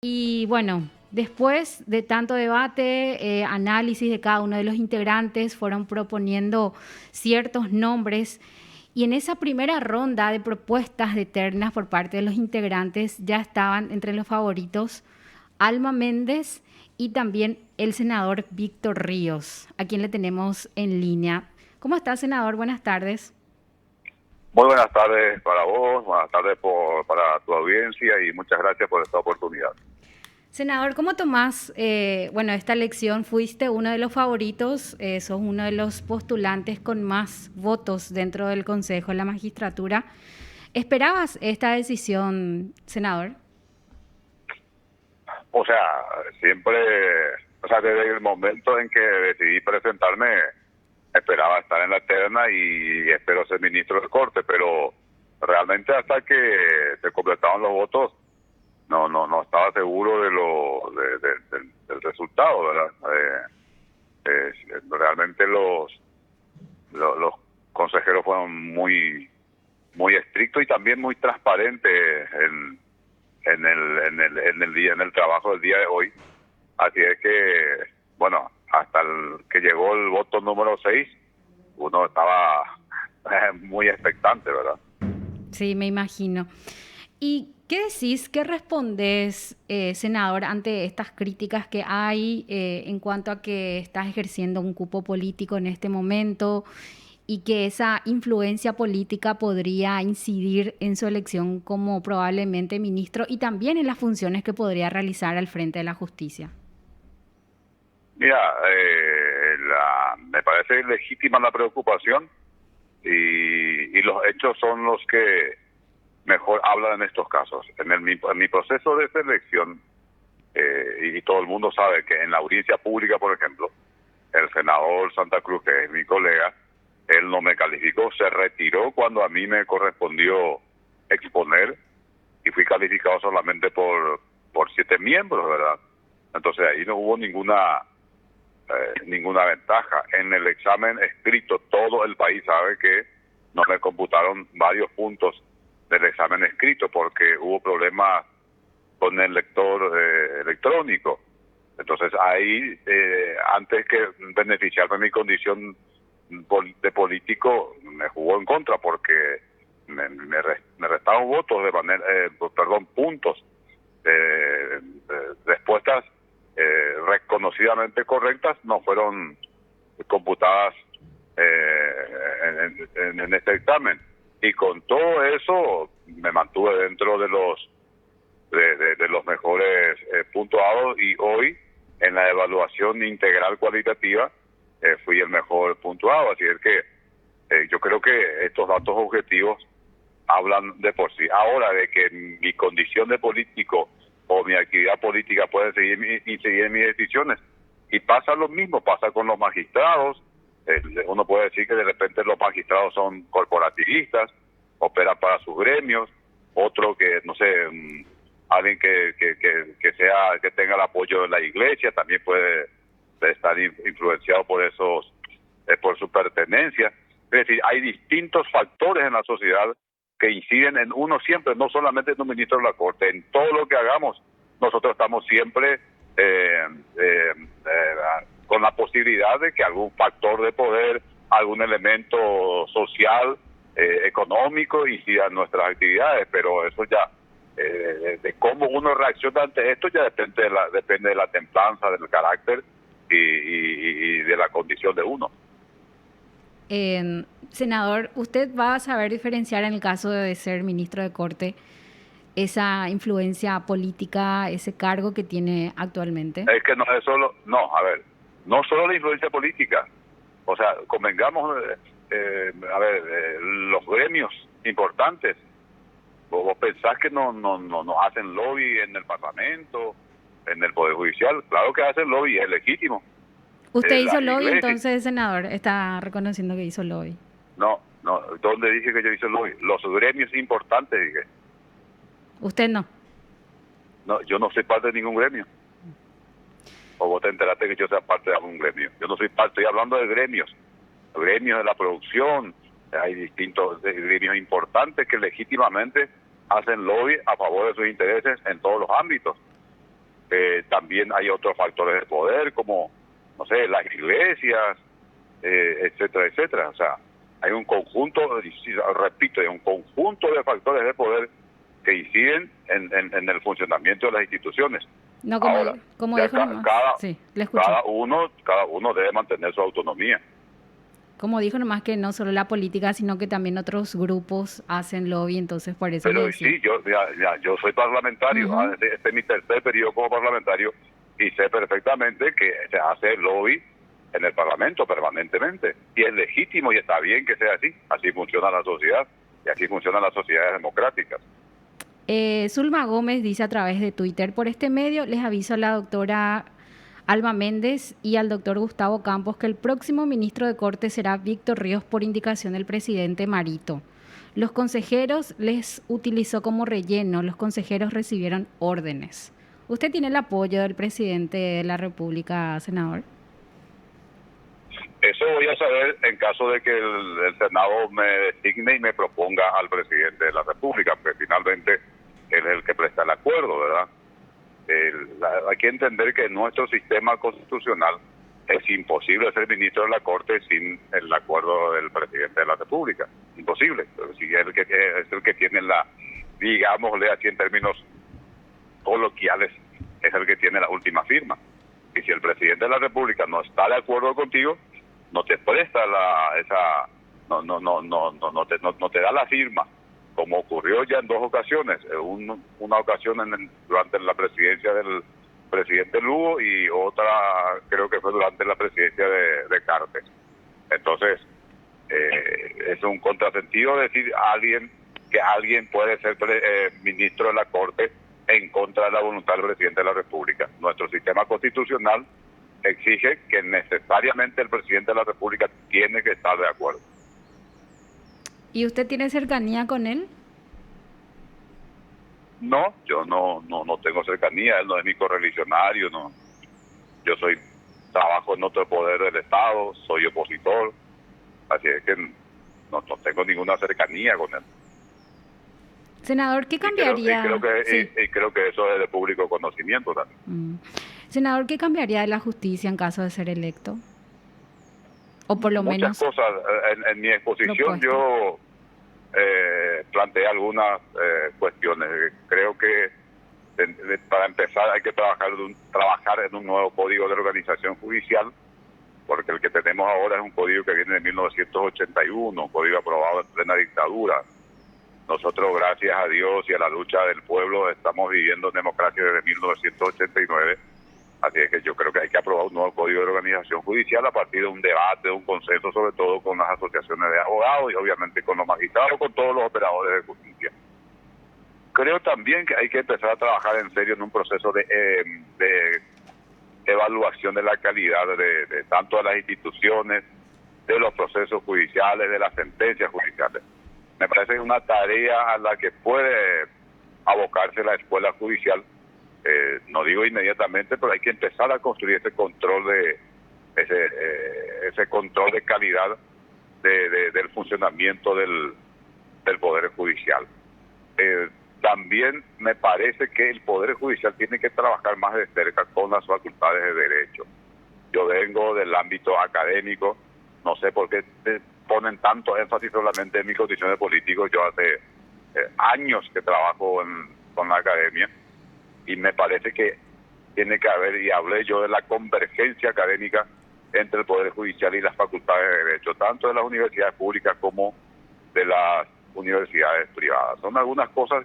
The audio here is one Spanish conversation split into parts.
Y bueno, después de tanto debate, análisis de cada uno de los integrantes, fueron proponiendo ciertos nombres. Y en esa primera ronda de propuestas de ternas por parte de los integrantes ya estaban entre los favoritos Alma Méndez y también el senador Víctor Ríos, a quien le tenemos en línea. ¿Cómo está, senador? Buenas tardes. Muy buenas tardes para vos, buenas tardes para tu audiencia y muchas gracias por esta oportunidad. Senador, ¿cómo tomás, esta elección? Fuiste uno de los favoritos, sos uno de los postulantes con más votos dentro del Consejo de la Magistratura. ¿Esperabas esta decisión, senador? O sea, siempre, desde el momento en que decidí presentarme, esperaba estar en la terna y espero ser ministro de Corte, pero realmente hasta que se completaron los votos, no estaba seguro del resultado, ¿verdad? Realmente los consejeros fueron muy estrictos y también muy transparentes en el trabajo del día de hoy. Así es que, bueno, hasta que llegó el voto número 6 uno estaba muy expectante, ¿verdad? Sí, me imagino. ¿Y qué decís, qué respondés, senador, ante estas críticas que hay en cuanto a que estás ejerciendo un cupo político en este momento y que esa influencia política podría incidir en su elección como probablemente ministro y también en las funciones que podría realizar al frente de la justicia? Mira, me parece legítima la preocupación y los hechos son los que mejor hablan en estos casos. En mi proceso de selección, y todo el mundo sabe que en la audiencia pública, por ejemplo, el senador Santa Cruz, que es mi colega, él no me calificó, se retiró cuando a mí me correspondió exponer y fui calificado solamente por 7 miembros, ¿verdad? Entonces ahí no hubo ninguna ventaja. En el examen escrito, todo el país sabe que no me computaron varios puntos del examen escrito porque hubo problemas con el lector electrónico. Entonces ahí, antes que beneficiarme de mi condición de político, me jugó en contra porque me restaron votos puntos, respuestas reconocidamente correctas no fueron computadas en este examen. Y con todo eso me mantuve dentro de los mejores puntuados y hoy en la evaluación integral cualitativa fui el mejor puntuado. Así es que yo creo que estos datos objetivos hablan de por sí. Ahora, de que mi condición de político o mi actividad política puede incidir en mis decisiones. Y pasa lo mismo, pasa con los magistrados. Uno puede decir que de repente los magistrados son corporativistas, operan para sus gremios, otro que, no sé, alguien que tenga el apoyo de la iglesia también puede estar influenciado por por su pertenencia. Es decir, hay distintos factores en la sociedad que inciden en uno siempre, no solamente en un ministro de la Corte. En todo lo que hagamos, nosotros estamos siempre con la posibilidad de que algún factor de poder, algún elemento social, económico, incida en nuestras actividades, pero eso ya, de cómo uno reacciona ante esto, ya depende de la templanza, del carácter y de la condición de uno. Senador, ¿usted va a saber diferenciar en el caso de ser ministro de Corte esa influencia política, ese cargo que tiene actualmente? Es que no es solo, no, a ver, no solo la influencia política, o sea, convengamos, los gremios importantes, vos pensás que no hacen lobby en el Parlamento, en el Poder Judicial. Claro que hacen lobby, es legítimo. Usted hizo Las lobby, iglesias, entonces, senador, está reconociendo que hizo lobby. no, ¿dónde dije que yo hice lobby? Los gremios importantes, dije. Usted no. No, yo no soy parte de ningún gremio. O vos te enteraste que yo sea parte de algún gremio. Yo no soy parte, estoy hablando de gremios de la producción. Hay distintos gremios importantes que legítimamente hacen lobby a favor de sus intereses en todos los ámbitos. También hay otros factores de poder, como, no sé, las iglesias, etcétera, etcétera. O sea, hay un conjunto, repito, hay un conjunto de factores de poder que inciden en el funcionamiento de las instituciones. No, Ahora, como ya dijo nomás. Sí, le escucho. cada uno debe mantener su autonomía. Como dijo nomás que no solo la política, sino que también otros grupos hacen lobby, entonces por eso le Pero decía. sí, yo soy parlamentario, Ujú. este es mi tercer periodo como parlamentario y sé perfectamente que se hace lobby en el Parlamento permanentemente. Y es legítimo y está bien que sea así. Así funciona la sociedad y así funcionan las sociedades democráticas. Zulma Gómez dice a través de Twitter, por este medio les aviso a la doctora Alba Méndez y al doctor Gustavo Campos que el próximo ministro de Corte será Víctor Ríos por indicación del presidente Marito. Los consejeros les utilizó como relleno, los consejeros recibieron órdenes. ¿Usted tiene el apoyo del presidente de la República, senador? Eso voy a saber en caso de que el Senado me designe y me proponga al presidente de la República, porque finalmente él es el que presta el acuerdo, ¿verdad? Hay que entender que en nuestro sistema constitucional es imposible ser ministro de la Corte sin el acuerdo del presidente de la República. Imposible. Si es el que tiene digámosle así en términos coloquiales, es el que tiene la última firma. Y si el presidente de la República no está de acuerdo contigo, no te presta no te da la firma, como ocurrió ya en dos ocasiones, una ocasión durante la presidencia del presidente Lugo y otra creo que fue durante la presidencia de Cartes. Entonces, es un contrasentido decir que alguien puede ser ministro de la Corte en contra de la voluntad del presidente de la República. Nuestro sistema constitucional exige que necesariamente el presidente de la República tiene que estar de acuerdo. ¿Y usted tiene cercanía con él? No, yo no tengo cercanía, él no es mi correligionario, no. Yo trabajo en otro poder del Estado, soy opositor, así es que no tengo ninguna cercanía con él. Senador, ¿qué cambiaría? Y creo que eso es de público conocimiento también. Senador, ¿qué cambiaría de la justicia en caso de ser electo? O por lo menos... Muchas cosas. En mi exposición propuesta. Yo planteé algunas cuestiones. Creo que para empezar hay que trabajar en un nuevo código de organización judicial, porque el que tenemos ahora es un código que viene de 1981, un código aprobado en plena dictadura. Nosotros, gracias a Dios y a la lucha del pueblo, estamos viviendo en democracia desde 1989. Así es que yo creo que hay que aprobar un nuevo código de organización judicial a partir de un debate, de un consenso, sobre todo con las asociaciones de abogados y obviamente con los magistrados, con todos los operadores de justicia. Creo también que hay que empezar a trabajar en serio en un proceso de evaluación de la calidad de tanto de las instituciones, de los procesos judiciales, de las sentencias judiciales. Me parece que es una tarea a la que puede abocarse la escuela judicial. No digo inmediatamente, pero hay que empezar a construir ese control ese control de calidad del funcionamiento del Poder Judicial. También me parece que el Poder Judicial tiene que trabajar más de cerca con las facultades de derecho. Yo vengo del ámbito académico, no sé por qué ponen tanto énfasis solamente en mi condición de político. Yo hace años que trabajo con la academia y me parece que tiene que haber, y hablé yo de la convergencia académica entre el Poder Judicial y las facultades de derecho, tanto de las universidades públicas como de las universidades privadas. Son algunas cosas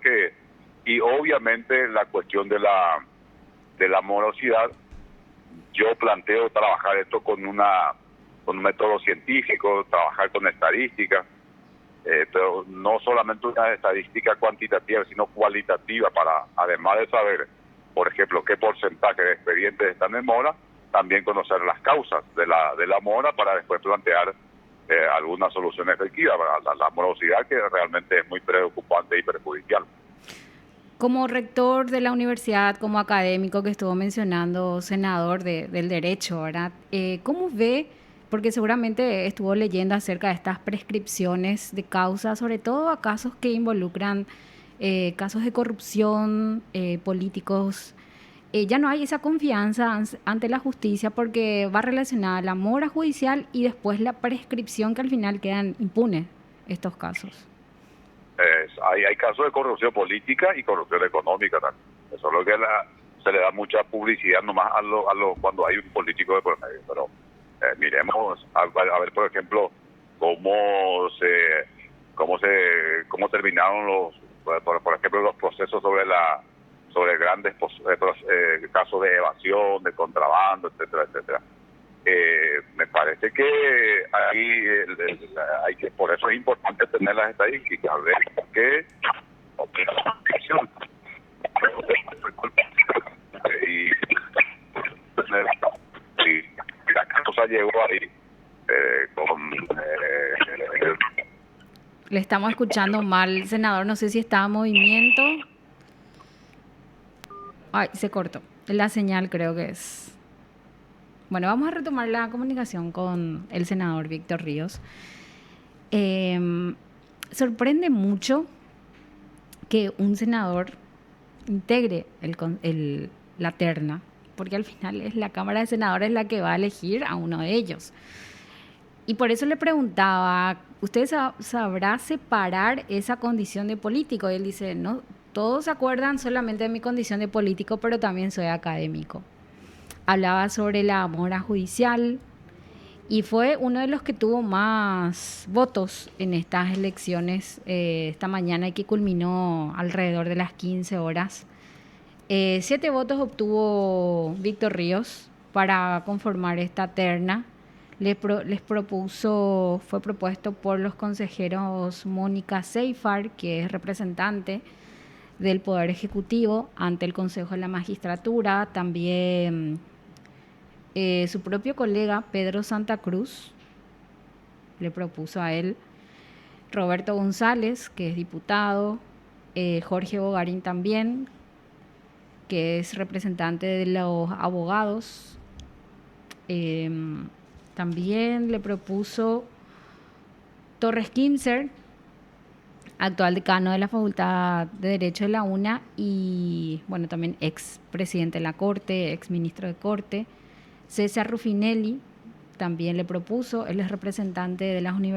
y obviamente la cuestión de la morosidad, yo planteo trabajar esto con un método científico, trabajar con estadísticas, pero no solamente una estadística cuantitativa, sino cualitativa, para, además de saber, por ejemplo, qué porcentaje de expedientes están en mora, también conocer las causas de la mora para después plantear alguna solución efectiva para la morosidad, que realmente es muy preocupante y perjudicial. Como rector de la universidad, como académico que estuvo mencionando, senador del derecho, ¿verdad? ¿Cómo ve? Porque seguramente estuvo leyendo acerca de estas prescripciones de causas, sobre todo a casos que involucran casos de corrupción, políticos Ya no hay esa confianza ante la justicia porque va relacionada la mora judicial y después la prescripción que al final quedan impunes estos casos. Hay casos de corrupción política y corrupción económica también. Eso es lo que se le da mucha publicidad nomás cuando hay un político de por medio. Pero miremos a ver, por ejemplo, cómo terminaron por ejemplo, los procesos sobre grandes casos de evasión, de contrabando, etcétera, etcétera. Me parece que por eso es importante tener las estadísticas, ver qué opina la justicia y la cosa llegó ahí Le estamos escuchando mal, senador, no sé si está en movimiento. Ay, se cortó. La señal creo que es. Bueno, vamos a retomar la comunicación con el senador Víctor Ríos. Sorprende mucho que un senador integre la terna, porque al final es la Cámara de Senadores la que va a elegir a uno de ellos. Y por eso le preguntaba, ¿usted sabrá separar esa condición de político? Y él dice, no, todos se acuerdan solamente de mi condición de político, pero también soy académico. Hablaba sobre la mora judicial y fue uno de los que tuvo más votos en estas elecciones esta mañana y que culminó alrededor de las 15 horas. 7 votos obtuvo Víctor Ríos para conformar esta terna. Fue propuesto por los consejeros Mónica Seifar, que es representante del Poder Ejecutivo ante el Consejo de la Magistratura, también su propio colega Pedro Santa Cruz le propuso a él, Roberto González, que es diputado, Jorge Bogarín también, que es representante de los abogados, también le propuso Torres Kinzer, actual decano de la Facultad de Derecho de la UNA y, bueno, también ex presidente de la Corte, ex ministro de Corte. César Ruffinelli también le propuso, él es representante de las universidades